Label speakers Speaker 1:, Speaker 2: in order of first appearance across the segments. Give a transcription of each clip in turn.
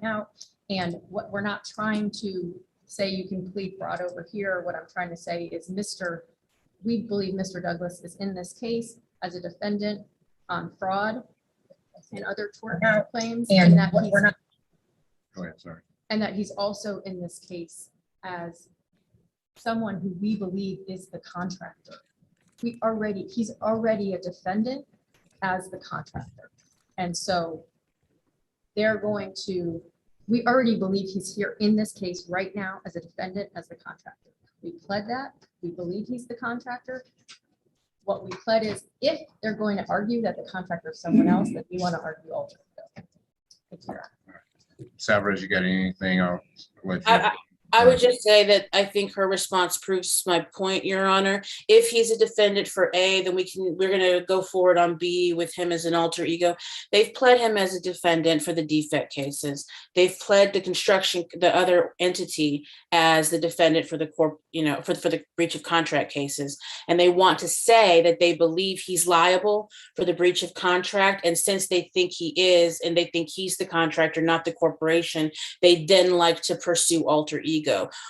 Speaker 1: going out. And what we're not trying to say you can plead fraud over here. What I'm trying to say is we believe Mr. Douglas is in this case as a defendant on fraud and other tort claims.
Speaker 2: And
Speaker 1: that
Speaker 2: what
Speaker 1: he's-
Speaker 2: we're not,
Speaker 3: Go ahead, sorry.
Speaker 1: and that he's also in this case as someone who we believe is the contractor. He's already a defendant as the contractor. And so we already believe he's here in this case right now as a defendant, as the contractor. We pled that, we believe he's the contractor. What we pled is if they're going to argue that the contractor is someone else, then we want to argue alter ego.
Speaker 3: Salvarez, you got anything? I'll let you.
Speaker 4: I would just say that I think her response proves my point, Your Honor. If he's a defendant for A, then we're going to go forward on B with him as an alter ego. They've pled him as a defendant for the defect cases. They've pled the other entity as the defendant for the for the breach of contract cases. And they want to say that they believe he's liable for the breach of contract. And since they think he is, and they think he's the contractor, not the corporation, they then like to pursue alter ego.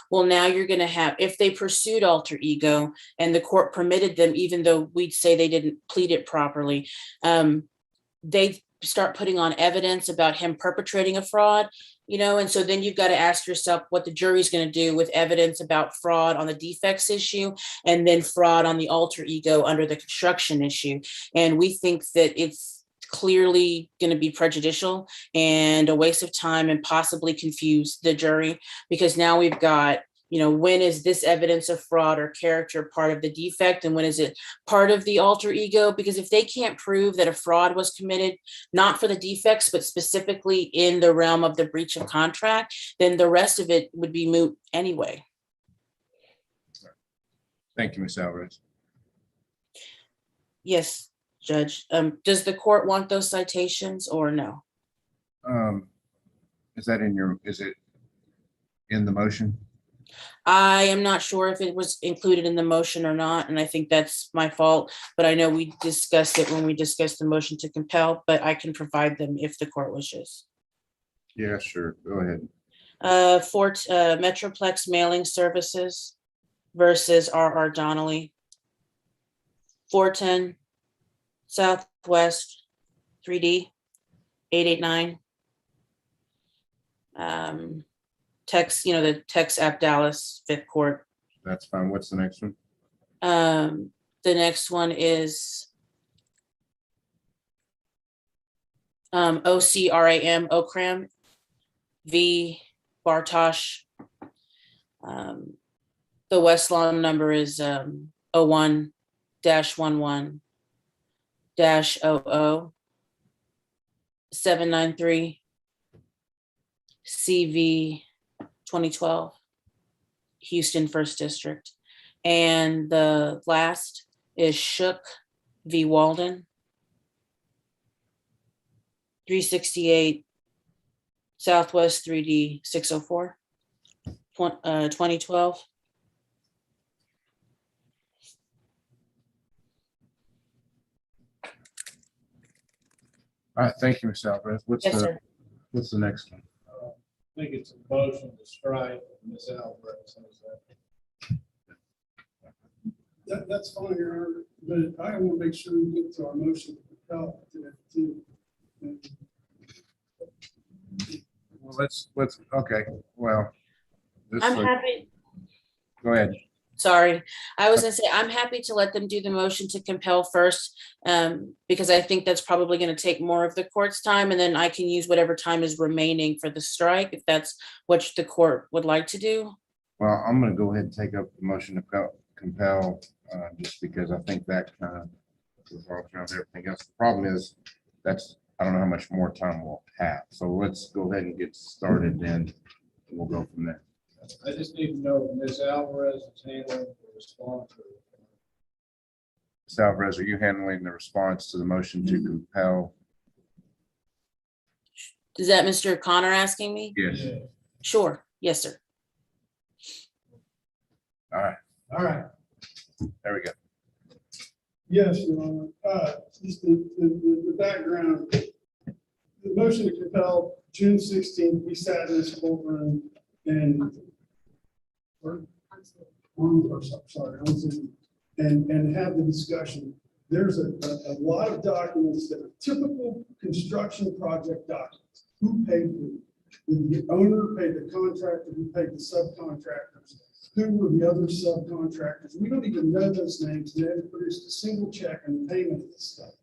Speaker 4: Well, now you're going to have, if they pursued alter ego and the court permitted them, even though we'd say they didn't plead it properly, they start putting on evidence about him perpetrating a fraud, and so then you've got to ask yourself what the jury's going to do with evidence about fraud on the defects issue and then fraud on the alter ego under the construction issue. And we think that it's clearly going to be prejudicial and a waste of time and possibly confuse the jury, because now we've got, when is this evidence of fraud or character part of the defect and when is it part of the alter ego? Because if they can't prove that a fraud was committed, not for the defects, but specifically in the realm of the breach of contract, then the rest of it would be moot anyway.
Speaker 3: Thank you, Ms. Alvarez.
Speaker 4: Yes, Judge. Does the court want those citations or no?
Speaker 3: Is it in the motion?
Speaker 4: I am not sure if it was included in the motion or not, and I think that's my fault, but I know we discussed it when we discussed the motion to compel, but I can provide them if the court wishes.
Speaker 3: Yeah, sure. Go ahead.
Speaker 4: Metroplex Mailing Services versus R.R. Donnelly. 410 Southwest 3D 889. The Tex App Dallas 5th Court.
Speaker 3: That's fine. What's the next one?
Speaker 4: The next one is OCRAM Okram v. Bartosh. The Westlaw number is 01-11-00 793 CV 2012, Houston 1st District. And the last is Shook v. Walden, 368 Southwest 3D 604, 2012.
Speaker 3: All right, thank you, Ms. Alvarez.
Speaker 4: Yes, sir.
Speaker 3: What's the next one?
Speaker 5: I think it's a motion to strike Ms. Alvarez.
Speaker 6: That's fine, Your Honor, but I want to make sure we get to our motion to compel today too.
Speaker 3: Well, let's, okay, well.
Speaker 4: I'm happy.
Speaker 3: Go ahead.
Speaker 4: Sorry, I was gonna say, I'm happy to let them do the motion to compel first, because I think that's probably gonna take more of the court's time, and then I can use whatever time is remaining for the strike, if that's what the court would like to do.
Speaker 3: Well, I'm gonna go ahead and take up the motion to compel, just because I think that kind of revolves around everything else. The problem is, I don't know how much more time we'll have. So let's go ahead and get started, then we'll go from there.
Speaker 5: I just need to know if Ms. Alvarez is handling the response.
Speaker 3: Ms. Alvarez, are you handling the response to the motion to compel?
Speaker 4: Is that Mr. Connor asking me?
Speaker 3: Yes.
Speaker 4: Sure, yes, sir.
Speaker 3: All right,
Speaker 5: All right.
Speaker 3: there we go.
Speaker 6: Yes, Your Honor. Just the background. The motion to compel June 16th, we sat in this courtroom and, or on Zoom, and had the discussion. There's a lot of documents that are typical construction project documents. Who paid who? Did the owner pay the contractor? Who paid the subcontractors? Who were the other subcontractors? We don't even know those names. They haven't produced a single check on the payment of this stuff.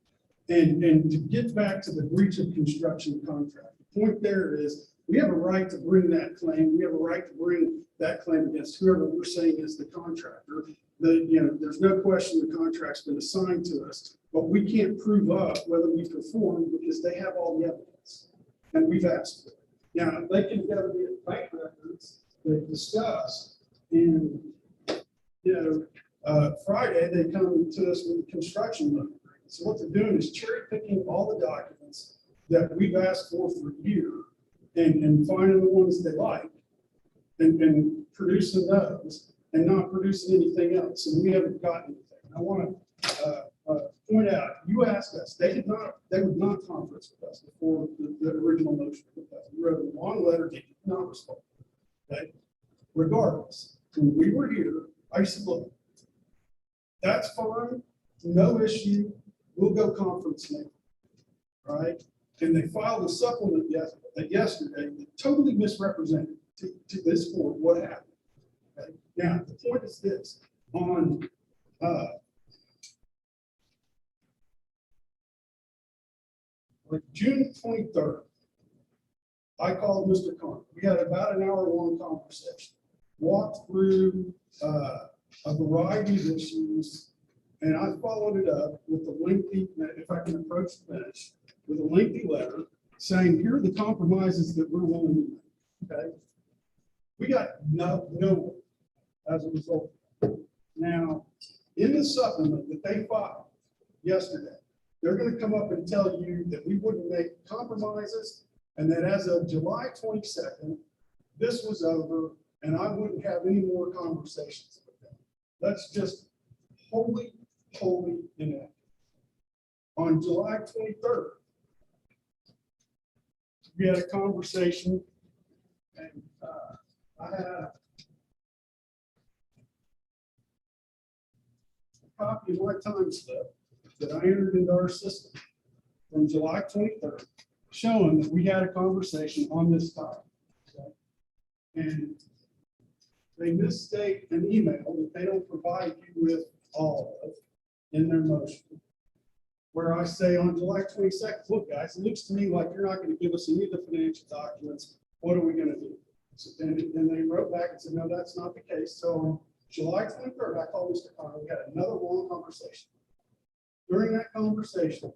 Speaker 6: And to get back to the breach of construction contract, the point there is we have a right to bring that claim. We have a right to bring that claim against whoever we're saying is the contractor. There's no question the contract's been assigned to us, but we can't prove up whether we performed because they have all the evidence and we've asked for it. Now, they can go get bank records that discuss, and Friday they come to us with a construction loan agreement. So what they're doing is cherry picking all the documents that we've asked for a year and finding the ones they like and producing those and not producing anything else. And we haven't gotten anything. I want to point out, you asked us, they would not conference with us before the original motion. We wrote a long letter, they did not respond. Okay? Regardless, when we were here, I said, look, that's fine, no issue, we'll go conference now. All right? And they filed a supplement yesterday that totally misrepresented to this court what happened. Okay? Now, the point is this, on June 23rd, I called Mr. Conner. We had about an hour-long conversation, walked through a variety of issues, and I followed it up with a lengthy, if I can approach the bench, with a lengthy letter saying, here are the compromises that we're willing to make. Okay? We got no as a result. Now, in the supplement that they filed yesterday, they're going to come up and tell you that we wouldn't make compromises and that as of July 22nd, this was over and I wouldn't have any more conversations with them. That's just wholly inaccurate. On July 23rd, we had a conversation and I had a copy of my time slip that I entered into our system from July 23rd, showing that we had a conversation on this topic. Okay? And they misstate an email that they don't provide you with all of in their motion, where I say on July 22nd, look, guys, it looks to me like you're not going to give us any of the financial documents. What are we going to do? So, and they wrote back and said, no, that's not the case. So on July 23rd, I called Mr. Conner. We had another long conversation. During that conversation,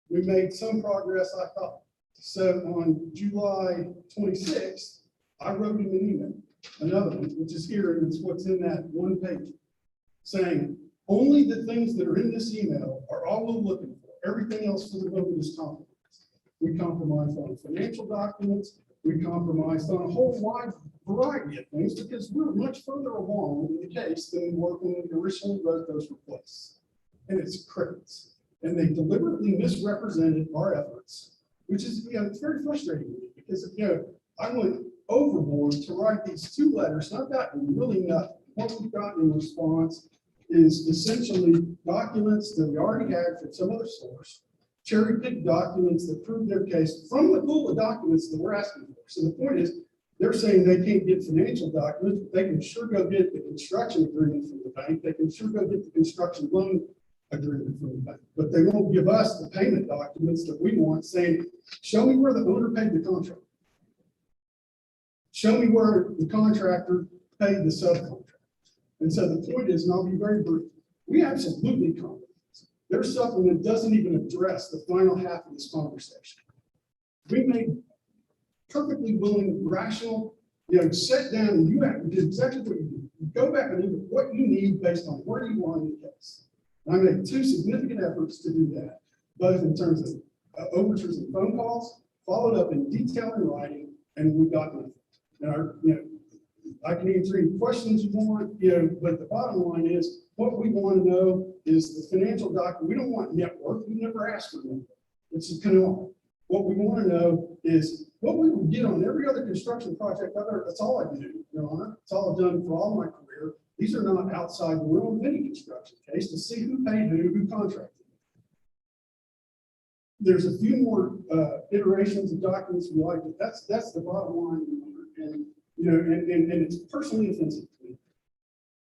Speaker 6: we made some progress, I thought. So on July 26th, I wrote him an email, another one, which is here, and it's what's in that one page, saying, only the things that are in this email are all we're looking for. Everything else for the vote is compromised. We compromised on financial documents. We compromised on a whole wide variety of things because we're much further along in the case than we were when we originally wrote those requests. And it's crickets. And they deliberately misrepresented our efforts, which is, it's very frustrating to me because, I went overboard to write these two letters, and I've gotten really nothing. What we've gotten in response is essentially documents that we already had from some other source, cherry-picked documents that prove their case from the pool of documents that we're asking for. So the point is, they're saying they can't get financial documents, but they can sure go get the construction agreement from the bank. They can sure go get the construction loan agreement from the bank, but they won't give us the payment documents that we want, saying, show me where the owner paid the contract. Show me where the contractor paid the subcontract. And so the point is, and I'll be very brief, we absolutely compromise. There's something that doesn't even address the final half of this conversation. We made perfectly willing, rational, sit down and you have to do exactly what you do. You go back and look at what you need based on where you are in the case. And I made two significant efforts to do that, both in terms of overtures and phone calls, followed up in detail in writing, and we got nothing. And I can answer any questions you want, but the bottom line is what we want to know is the financial document. We don't want network. We never asked for network. It's a canal. What we want to know is what we would get on every other construction project other, that's all I do, Your Honor. It's all I've done for all my career. These are not outside the realm of any construction case to see who paid who contracted. There's a few more iterations of documents we like, but that's the bottom line, Your Honor. And, you know, and it's personally offensive to me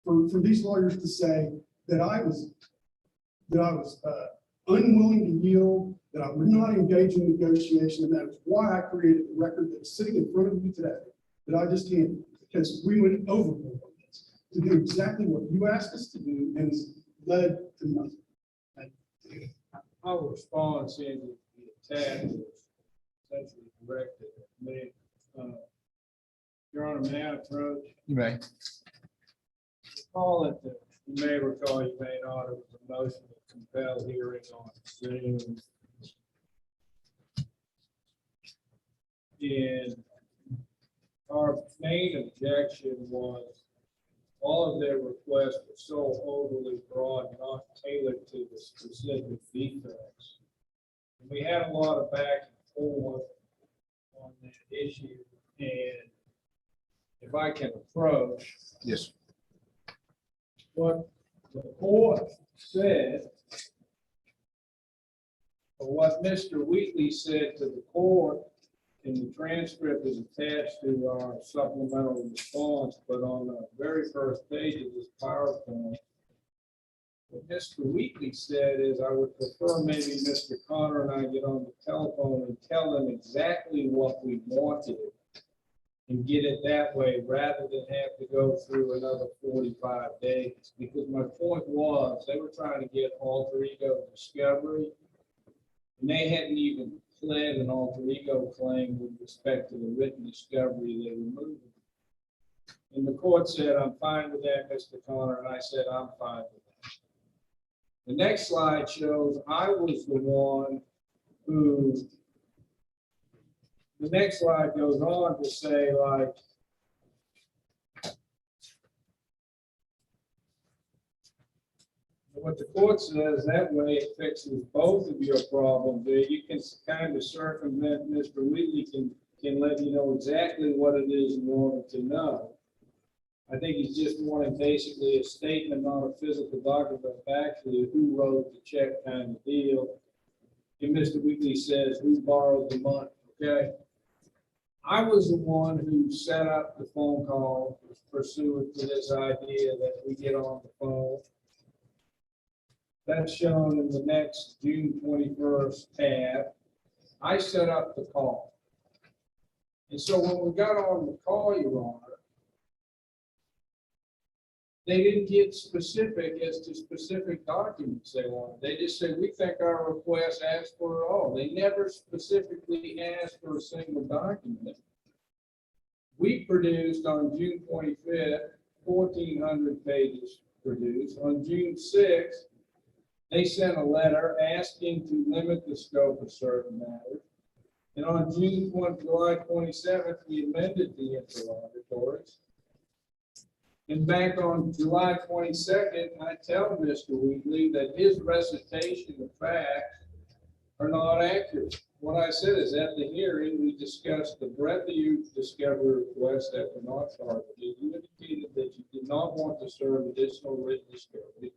Speaker 6: for these lawyers to say that I was unwilling to yield, that I would not engage in negotiation, and that is why I created the record that's sitting in front of you today, that I just handed, because we went overboard on this to do exactly what you asked us to do, and it's led to nothing. Thank you.
Speaker 5: Our response in the attack was essentially directed at me. Your Honor, may I approach?
Speaker 2: You may.
Speaker 5: Recall it that you may recall, you may not, it was a motion to compel hearing on Zoom. And our main objection was all of their requests were so overly broad, not tailored to the specific defects. And we had a lot of back and forth on that issue, and if I can approach
Speaker 2: Yes.
Speaker 5: what the court said, or what Mr. Wheatley said to the court, and the transcript is attached to our supplemental response, but on the very first page of this PowerPoint, what Mr. Wheatley said is, I would prefer maybe Mr. Connor and I get on the telephone and tell them exactly what we wanted and get it that way, rather than have to go through another 45 days. Because my point was, they were trying to get alter ego discovery, and they hadn't even pled an alter ego claim with respect to the written discovery they removed. And the court said, I'm fine with that, Mr. Connor, and I said, I'm fine with that. The next slide shows I was the one who, the next slide goes on to say, like, what the court says, that way it fixes both of your problems there. You can kind of circumvent, Mr. Wheatley can let you know exactly what it is you wanted to know. I think he's just wanting basically a statement, not a physical document, but actually who wrote the check kind of deal. And Mr. Wheatley says, who borrowed the money, okay? I was the one who set up the phone call pursuant to this idea that we get on the phone. That's shown in the next June 21st tab. I set up the call. And so when we got on the call, Your Honor, they didn't get specific as to specific documents they wanted. They just said, we think our request asked for it all. They never specifically asked for a single document. We produced on June 25th, 1,400 pages produced. On June 6th, they sent a letter asking to limit the scope of certain matters. And on July 27th, we amended the interrogatories. And back on July 22nd, I tell Mr. Wheatley that his recitation of facts are not accurate. What I said is, at the hearing, we discussed the breadth of your discovery requests that were not targeted. You indicated that you did not want to serve additional written discovery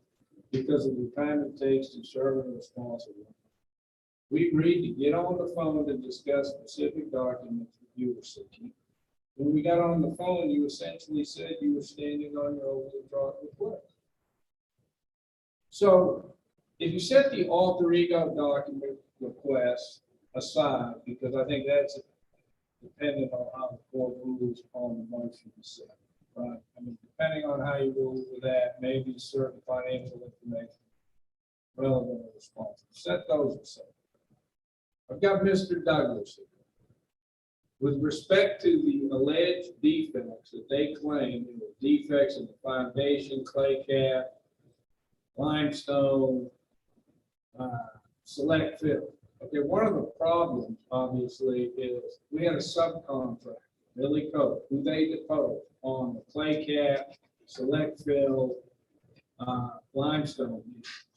Speaker 5: because of the time it takes to serve a responsible. We agreed to get on the phone to discuss specific documents that you were seeking. When we got on the phone, you essentially said you were standing on your overly broad request. So if you set the alter ego document request aside, because I think that's dependent on how the court rules on the motion to set. Right. I mean, depending on how you rule with that, maybe certain financial information relevant or responsible. Set those aside. I've got Mr. Douglas here. With respect to the alleged defects that they claim, defects in the foundation, clay cap, limestone, select fill. Okay, one of the problems, obviously, is we had a subcontract, Billy Cope, who they deposed on the clay cap, select fill, limestone.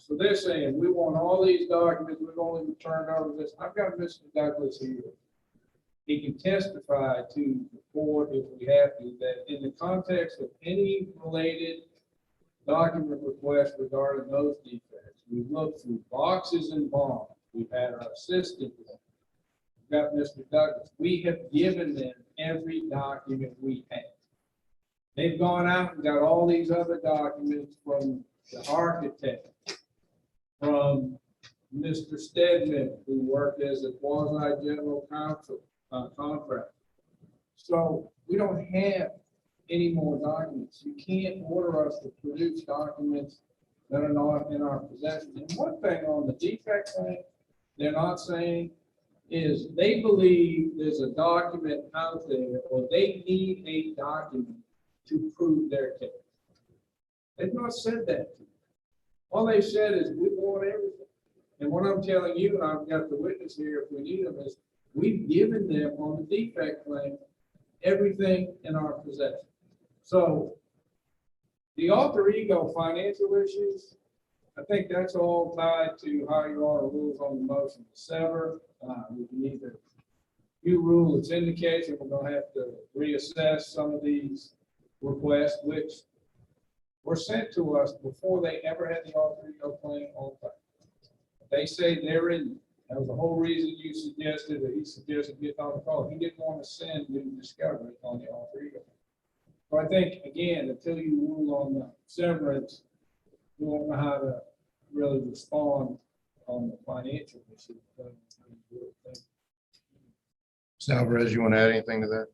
Speaker 5: So they're saying, we want all these documents, we've only returned over this. I've got Mr. Douglas here. He can testify to the court if we have to, that in the context of any related document request regarding those defects, we've looked through boxes and bonds. We've had our assistant. We've got Mr. Douglas. We have given them every document we have. They've gone out and got all these other documents from the architect, from Mr. Stedman, who worked as a quasi-general counsel, contractor. So we don't have any more documents. You can't order us to produce documents that are not in our possession. And one thing on the defect thing, they're not saying is they believe there's a document out there, or they need a document to prove their case. They've not said that to you. All they said is, we want everything. And what I'm telling you, and I've got the witness here if we need them, is we've given them on the defect claim everything in our possession. So the alter ego financial issues, I think that's all tied to how you are rules on the motion to sever. We can either you rule it's in the case, and we're going to have to reassess some of these requests, which were sent to us before they ever had the alter ego claim on file. They say they're in. That was the whole reason you suggested, that he suggested getting on the call. He didn't want to send new discovery on the alter ego. So I think, again, until you rule on the severance, you won't know how to really respond on the financial issue.
Speaker 3: Alvarez, you want to add anything to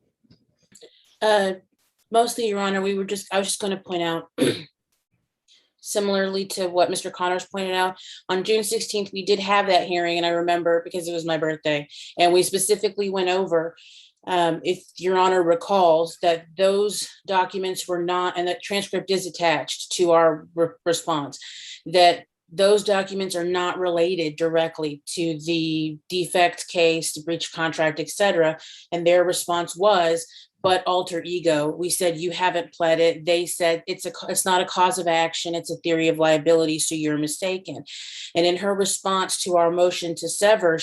Speaker 3: that?
Speaker 4: Mostly, Your Honor, I was just going to point out, similarly to what Mr. Connors pointed out, on June 16th, we did have that hearing, and I remember because it was my birthday, and we specifically went over, if Your Honor recalls, that those documents were not, and that transcript is attached to our response, that those documents are not related directly to the defect case, the breach of contract, et cetera. And their response was, but alter ego. We said, you haven't pled it. They said, it's not a cause of action. It's a theory of liability. So you're mistaken. And in her response to our motion to sever,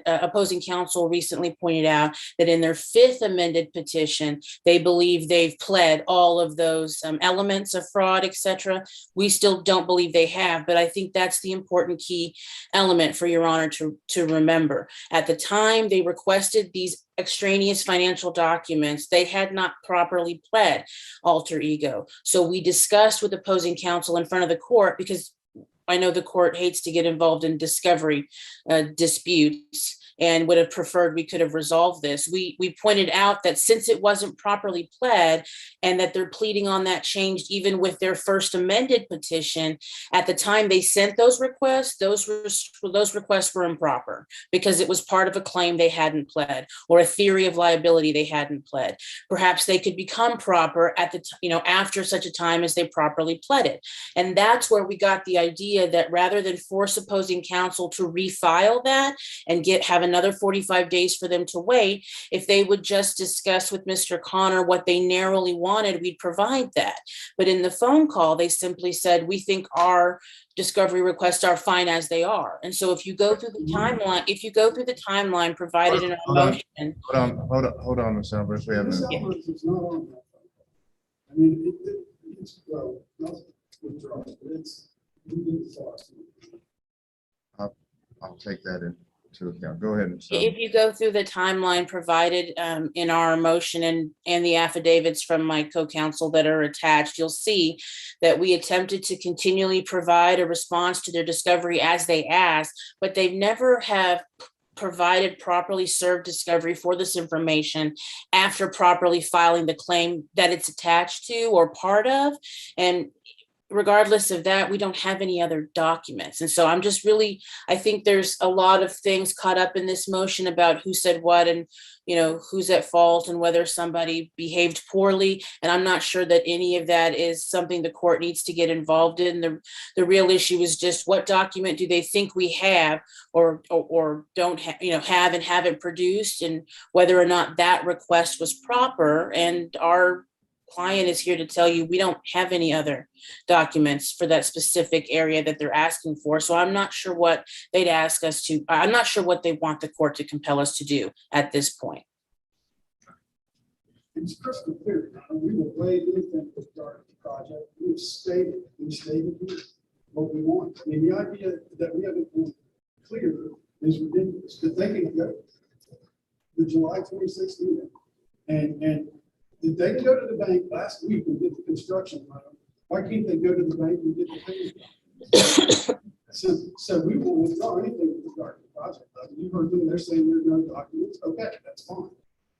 Speaker 4: opposing counsel recently pointed out that in their 5th amended petition, they believe they've pled all of those elements of fraud, et cetera. We still don't believe they have, but I think that's the important key element for Your Honor to remember. At the time they requested these extraneous financial documents, they had not properly pled alter ego. So we discussed with opposing counsel in front of the court, because I know the court hates to get involved in discovery disputes, and would have preferred we could have resolved this. We pointed out that since it wasn't properly pled, and that they're pleading on that changed even with their 1st amended petition, at the time they sent those requests, those requests were improper because it was part of a claim they hadn't pled, or a theory of liability they hadn't pled. Perhaps they could become proper at after such a time as they properly pled it. And that's where we got the idea that rather than force opposing counsel to refile that and have another 45 days for them to wait, if they would just discuss with Mr. Connor what they narrowly wanted, we'd provide that. But in the phone call, they simply said, we think our discovery requests are fine as they are. And so if you go through the timeline, provided in our motion.
Speaker 3: Hold on, Ms. Alvarez. We have
Speaker 6: Ms.
Speaker 3: a,
Speaker 6: Alvarez is not on that. I mean, it's, well, not withdrawn, but it's, we did the sauce.
Speaker 3: I'll take that into account. Go ahead. Ms.
Speaker 4: If you go through the timeline provided in our motion and the affidavits from my co-counsel that are attached, you'll see that we attempted to continually provide a response to their discovery as they asked, but they've never have provided properly served discovery for this information after properly filing the claim that it's attached to or part of. And regardless of that, we don't have any other documents. And so I think there's a lot of things caught up in this motion about who said what and, who's at fault and whether somebody behaved poorly. And I'm not sure that any of that is something the court needs to get involved in. The real issue is just what document do they think we have or don't have and haven't produced, and whether or not that request was proper. And our client is here to tell you we don't have any other documents for that specific area that they're asking for. So I'm not sure what they'd ask us to, I'm not sure what they want the court to compel us to do at this point.
Speaker 6: It's crystal clear. We will waive anything with regard to the project. We stated here what we want. I mean, the idea that we haven't been clear is ridiculous, that they can go the July 26th meeting and if they can go to the bank last week and get the construction loan, why can't they go to the bank and get the payment? So we will withdraw anything with regard to the project. You heard them, they're saying there are no documents. Okay, that's fine.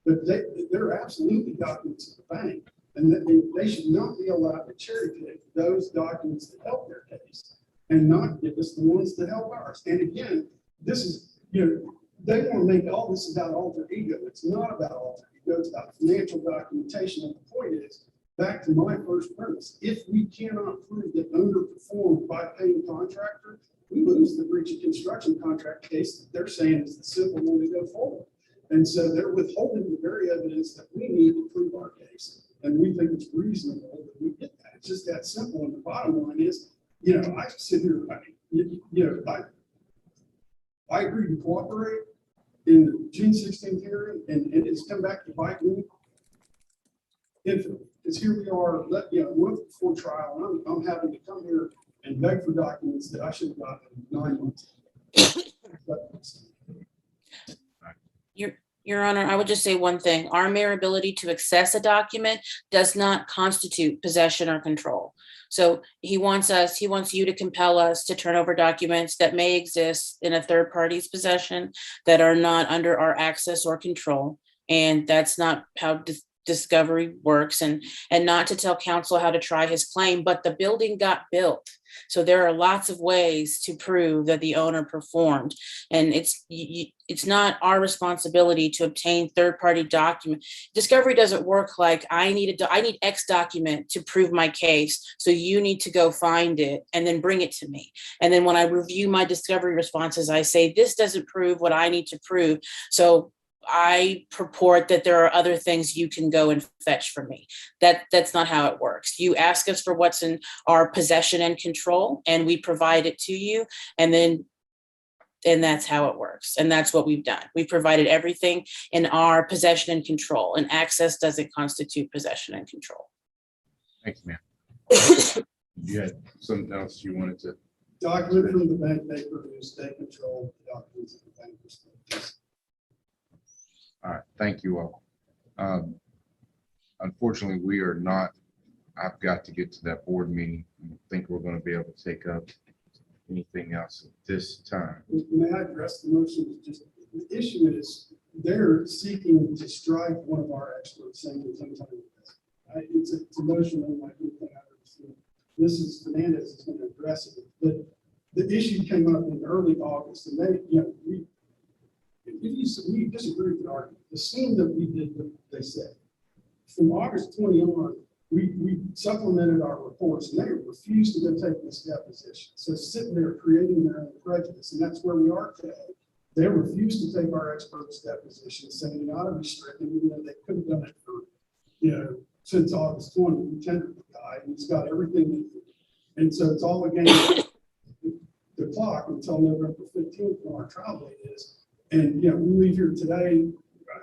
Speaker 6: But there are absolutely documents at the bank, and that they should not be allowed to cherry pick those documents that help their case and not give us the ones that help ours. And again, this is, they want to make all this about alter ego. It's not about alter ego. It's about financial documentation. And the point is, back to my first premise, if we cannot prove that underperformed by paying contractor, we lose the breach of construction contract case that they're saying is the simple one to go forward. And so they're withholding the very evidence that we need to prove our case. And we think it's reasonable that we get that. It's just that simple. And the bottom line is, I sit here, I agree to cooperate in the June 16th hearing, and it's come back to bite me infinitely. Because here we are, month before trial, and I'm having to come here and beg for documents that I should have gotten 9 months ago.
Speaker 4: Your Honor, I would just say one thing. Our mere ability to access a document does not constitute possession or control. So he wants you to compel us to turn over documents that may exist in a third party's possession that are not under our access or control. And that's not how discovery works, and not to tell counsel how to try his claim, but the building got built. So there are lots of ways to prove that the owner performed, and it's not our responsibility to obtain third-party document. Discovery doesn't work like I need X document to prove my case, so you need to go find it and then bring it to me. And then when I review my discovery responses, I say, this doesn't prove what I need to prove. So I purport that there are other things you can go and fetch for me. That's not how it works. You ask us for what's in our possession and control, and we provide it to you. And that's how it works. And that's what we've done. We've provided everything in our possession and control, and access doesn't constitute possession and control.
Speaker 3: Thanks, ma'am. You had something else you wanted to?
Speaker 6: Document from the bank they produced, they control the documents of the bank.
Speaker 3: All right, thank you all. Unfortunately, we are not, I've got to get to that board meeting. I don't think we're going to be able to take up anything else at this time.
Speaker 6: May I address the motion? Just the issue is they're seeking to strike one of our experts saying it's untimely. It's a motion unlike anything I've ever seen. Mrs. Fernandez is going to address it, but the issue came up in early August, and we disagree with the argument. Assume that we did what they said. From August 21, we supplemented our reports, and they refused to go take this deposition. So sitting there creating their own prejudice, and that's where we are today. They refused to take our experts' deposition, saying you ought to be stricken, even though they could have done it for, since August 20. We tendered the guy, and he's got everything they need. And so it's all against the clock until November 15th when our trial date is. And, we leave here today.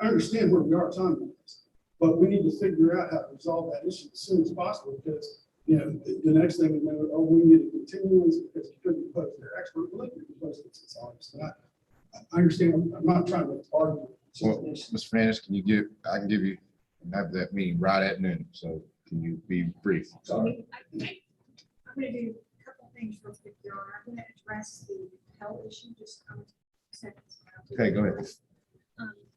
Speaker 6: I understand where we are time-wise, but we need to figure out how to resolve that issue as soon as possible, because, the next thing we know, we need a continuance because he couldn't post their expert. Well, they couldn't post it since August. And I understand. I'm not trying to argue.
Speaker 3: Well, Ms. Fernandez, I can give you, have that meeting right at noon. So can you be brief?
Speaker 6: Sorry.
Speaker 2: I'm going to do a couple of things real quick, Your Honor. I'm going to address the Pell issue just seconds.
Speaker 3: Okay, go ahead.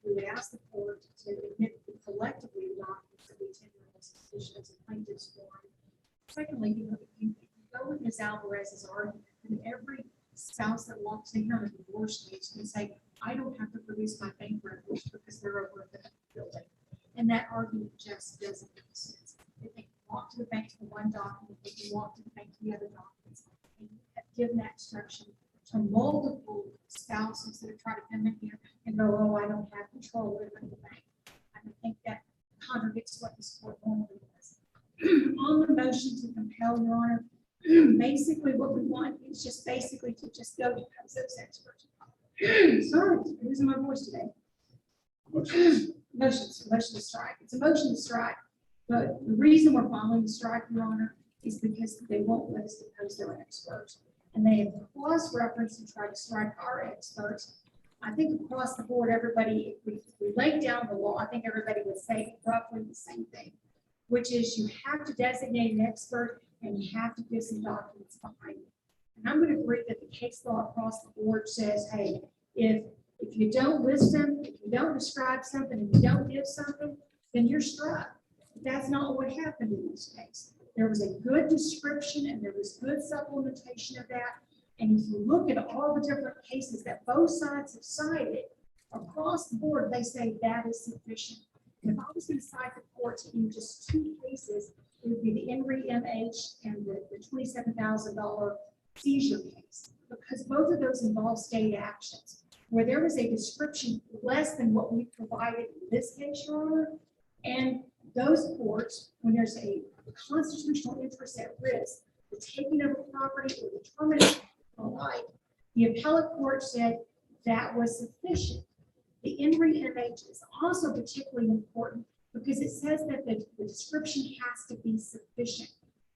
Speaker 2: We would ask the court to admit collectively the documents that we tender this position as a plaintiff's forum. Secondly, you go with Ms. Alvarez's argument, and every spouse that walks in here on a divorce case can say, I don't have to produce my bank records because they're over at the building. And that argument just doesn't make sense. If they walk to the bank for one document, they can walk to the bank for the other documents. And you have given that instruction to multiple spouses that are trying to come in here and go, oh, I don't have control over the bank. I think that contradicts what this court normally does. motion to compel, Your Honor. Basically, what we want is just basically to just go to those experts. Sorry, I'm losing my voice today. Motion to strike. It's a motion to strike. But the reason we're following the strike, Your Honor, is because they won't let us depose their experts. And they have cross-referenced and tried to strike our experts. I think across the board, everybody, if we laid down the law, I think everybody would say roughly the same thing, which is you have to designate an expert and you have to give some documents behind it. And I'm going to agree that the case law across the board says, hey, if you don't list them, if you don't describe something, and you don't give something, then you're struck. But that's not what happened in this case. There was a good description and there was good supplementation of that. And if you look at all the different cases that both sides have cited, across the board, they say that is sufficient. And if I was going to cite the court in just two cases, it would be the Henry MH and the $27,000 seizure case, because both of those involve state actions, where there was a description less than what we provided in this case, Your Honor. And those courts, when there's a constitutional interest at risk, the taking of a property or the termination of a right, the appellate court said that was sufficient. The Henry MH is also particularly important because it says that the description has to be sufficient.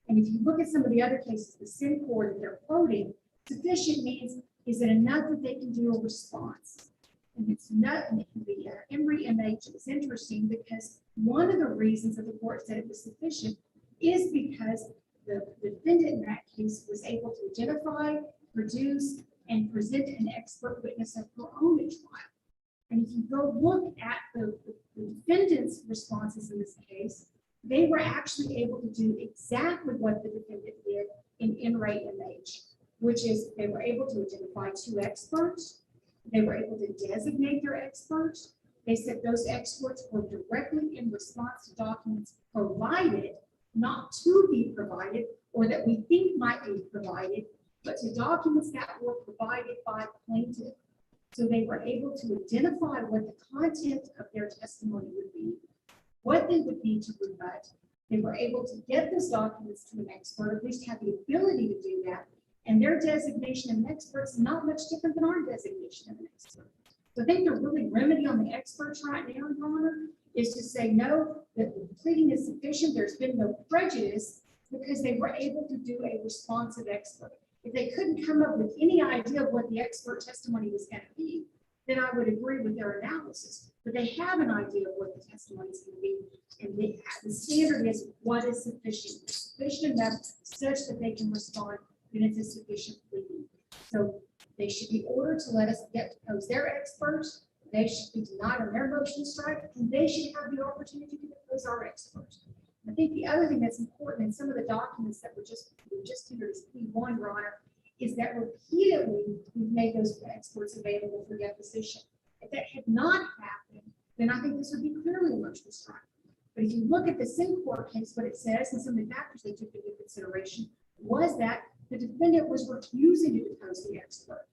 Speaker 2: And if you look at some of the other cases, the Syncor that they're quoting, sufficient means, is it enough that they can do a response? And it's not, and the Henry MH is interesting because one of the reasons that the court said it was sufficient is because the defendant in that case was able to identify, produce, and present an expert witness of her own at trial. And if you go look at the defendant's responses in this case, they were actually able to do exactly what the defendant did in Henry MH, which is they were able to identify two experts. They were able to designate their experts. They said those experts were directly in response to documents provided, not to be provided, or that we think might be provided, but to documents that were provided by plaintiff. So they were able to identify what the content of their testimony would be, what they would need to rebut. They were able to get those documents to an expert, at least have the ability to do that. And their designation of an expert is not much different than our designation of an expert. So I think the really remedy on the experts right now, Your Honor, is to say no, that the pleading is sufficient. There's been no prejudice because they were able to do a responsive expert. If they couldn't come up with any idea of what the expert testimony was going to be, then I would agree with their analysis. But they have an idea of what the testimony is going to be. And the standard is what is sufficient. Sufficient enough such that they can respond, then it's a sufficient pleading. So they should be ordered to let us get to pose their experts. They should be denied on their motion strike, and they should have the opportunity to depose our experts. I think the other thing that's important in some of the documents that we just entered as P1, Your Honor, is that repeatedly we've made those experts available for deposition. If that had not happened, then I think this would be clearly a motion to strike. But if you look at the Syncor case, what it says, and some of the factors they took into consideration was that the defendant was refusing to depose the expert.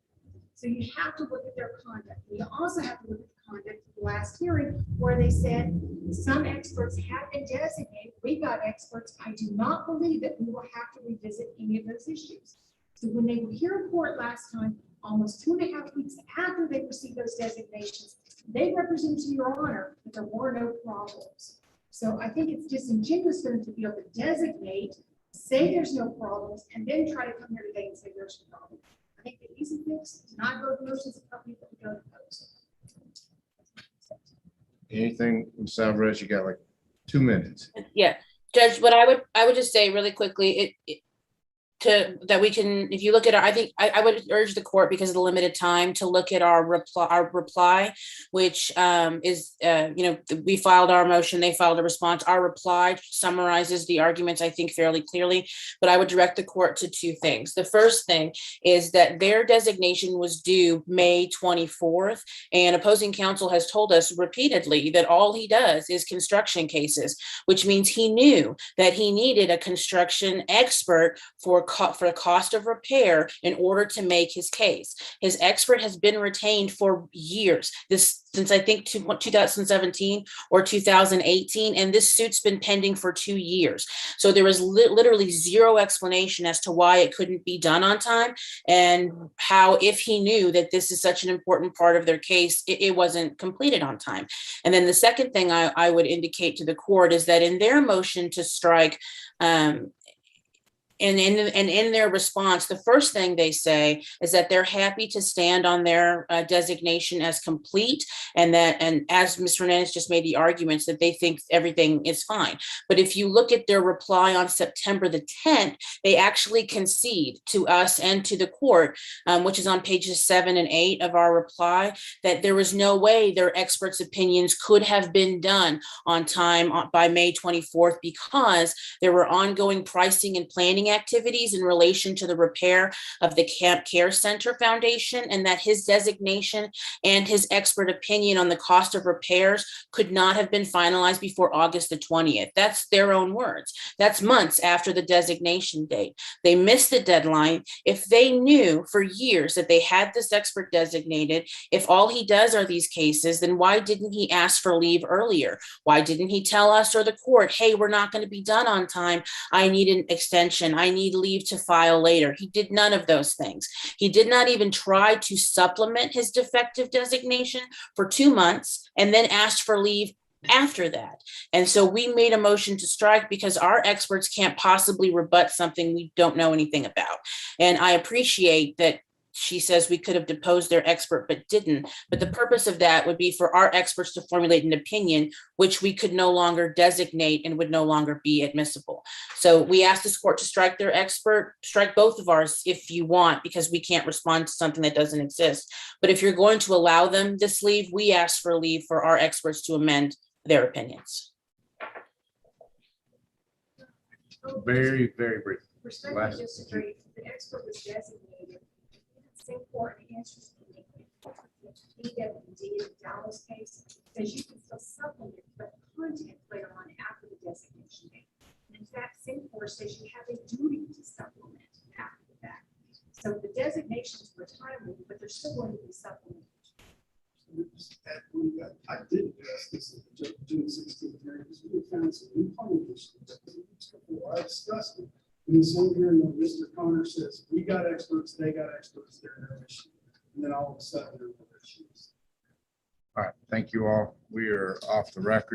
Speaker 2: So you have to look at their conduct. You also have to look at the conduct of the last hearing where they said some experts have been designated. We got experts. I do not believe that we will have to revisit any of those issues. So when they were here in court last time, almost 2.5 weeks after they received those designations, they represented to Your Honor that there were no problems. So I think it's disingenuous for them to be able to designate, say there's no problems, and then try to come here today and say there's a problem. I think the easy fix is not go to motions of company, but go to post.
Speaker 3: Anything, Ms. Alvarez, you got like 2 minutes.
Speaker 4: Yeah, Judge, what I would just say really quickly, that we can, if you look at our, I think I would urge the court, because of the limited time, to look at our reply, which is, we filed our motion, they filed a response. Our reply summarizes the arguments, I think, fairly clearly, but I would direct the court to 2 things. The first thing is that their designation was due May 24th, and opposing counsel has told us repeatedly that all he does is construction cases, which means he knew that he needed a construction expert for for the cost of repair in order to make his case. His expert has been retained for years, since I think 2017 or 2018, and this suit's been pending for 2 years. So there was literally zero explanation as to why it couldn't be done on time, and how, if he knew that this is such an important part of their case, it wasn't completed on time. And then the second thing I would indicate to the court is that in their motion to strike, and in their response, the first thing they say is that they're happy to stand on their designation as complete, and as Ms. Hernandez just made the arguments, that they think everything is fine. But if you look at their reply on September the 10th, they actually concede to us and to the court, which is on pages 7 and 8 of our reply, that there was no way their experts' opinions could have been done on time by May 24th, because there were ongoing pricing and planning activities in relation to the repair of the Camp Care Center Foundation, and that his designation and his expert opinion on the cost of repairs could not have been finalized before August the 20th. That's their own words. That's months after the designation date. They missed the deadline. If they knew for years that they had this expert designated, if all he does are these cases, then why didn't he ask for leave earlier? Why didn't he tell us or the court, hey, we're not going to be done on time, I need an extension, I need leave to file later? He did none of those things. He did not even try to supplement his defective designation for 2 months and then asked for leave after that. And so we made a motion to strike because our experts can't possibly rebut something we don't know anything about. And I appreciate that she says we could have deposed their expert but didn't. But the purpose of that would be for our experts to formulate an opinion, which we could no longer designate and would no longer be admissible. So we asked this court to strike their expert, strike both of ours if you want, because we can't respond to something that doesn't exist. But if you're going to allow them this leave, we ask for leave for our experts to amend their opinions.
Speaker 3: Very, very brief.
Speaker 2: Respectfully disagree. The expert was designated. Singapore answers DWD in Dallas case says you can still supplement the content later on after the designation date. In fact, Singapore says you have a duty to supplement after the fact. So the designations were timely, but they're still going to be supplemented.
Speaker 6: I did address this at the June 16th hearing, because we found some new funding issues that we before I discussed it. In the same hearing, when Mr. Connor says, we got experts, they got experts, they're no issue. And then all of a sudden, there were issues.
Speaker 3: All right, thank you all. We are off the record.